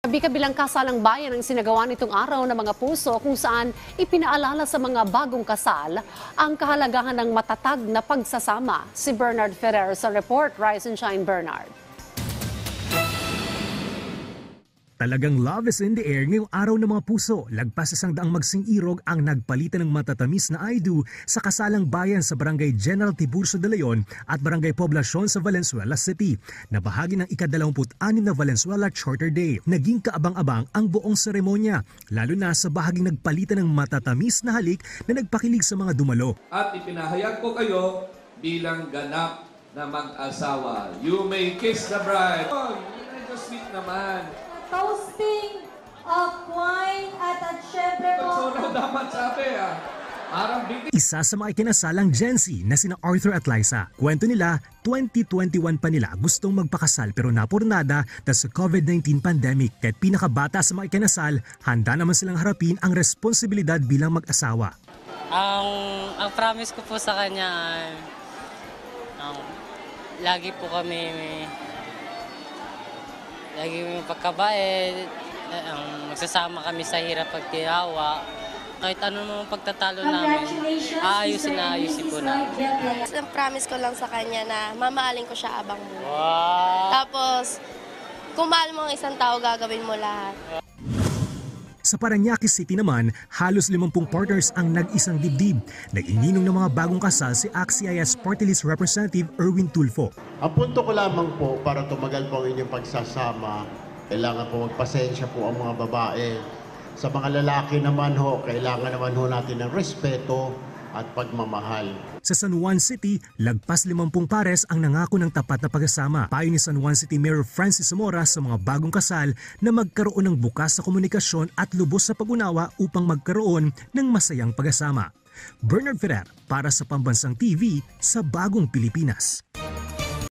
Kabi-kabilang kasalang bayan ang sinagawa nitong araw ng mga puso kung saan ipinaalala sa mga bagong kasal ang kahalagahan ng matatag na pagsasama. Si Bernard Ferrer sa report. Rise and shine, Bernard. Talagang love is in the air ngayong araw ng mga puso. Lagpas 100 magsing-irog ang nagpalitan ng matatamis na I do sa kasalang bayan sa Barangay General Tiburcio de Leon at Barangay Poblacion sa Valenzuela City, na bahagi ng ika-26 na Valenzuela Charter Day. Naging kaabang-abang ang buong seremonya, lalo na sa bahaging nagpalitan ng matatamis na halik na nagpakilig sa mga dumalo. At ipinahayag ko kayo bilang ganap na mag-asawa. You may kiss the bride. Oh, medyo sweet naman. Toasting of wine at syempre po. So dapat sabi Isa sa mga ikinasalang Gen Z na sina Arthur at Liza. Kwento nila, 2021 pa nila gustong magpakasal pero napurnada dahil sa COVID-19 pandemic. Kahit pinakabata sa mga ikinasal, handa naman silang harapin ang responsibilidad bilang mag-asawa. Ang promise ko po sa kanya ay lagi may pagkabait, magsasama kami sa hirap pagtirawa. Kahit ano naman pagtatalo namin, ayusin po namin. Ang promise ko lang sa kanya na mamahalin ko siya abang mo. Wow. Tapos, kung mahal mo ang isang tao, gagawin mo lahat. Sa Parañaque City naman, halos 50 partners ang nag-isang dibdib. Nag-ininong ng mga bagong kasal si AXIS Party List Representative Erwin Tulfo. Ang punto ko lamang po para tumagal po ang inyong pagsasama, kailangan po magpasensya po ang mga babae. Sa mga lalaki naman ho, kailangan naman ho natin ng respeto at pagmamahal. Sa San Juan City, lagpas 50 pares ang nangako ng tapat na pagkasama. Payo ni San Juan City Mayor Francis Zamora sa mga bagong kasal na magkaroon ng bukas na komunikasyon at lubos sa pag-unawa upang magkaroon ng masayang pagkasama. Bernard Ferrer para sa Pambansang TV sa Bagong Pilipinas.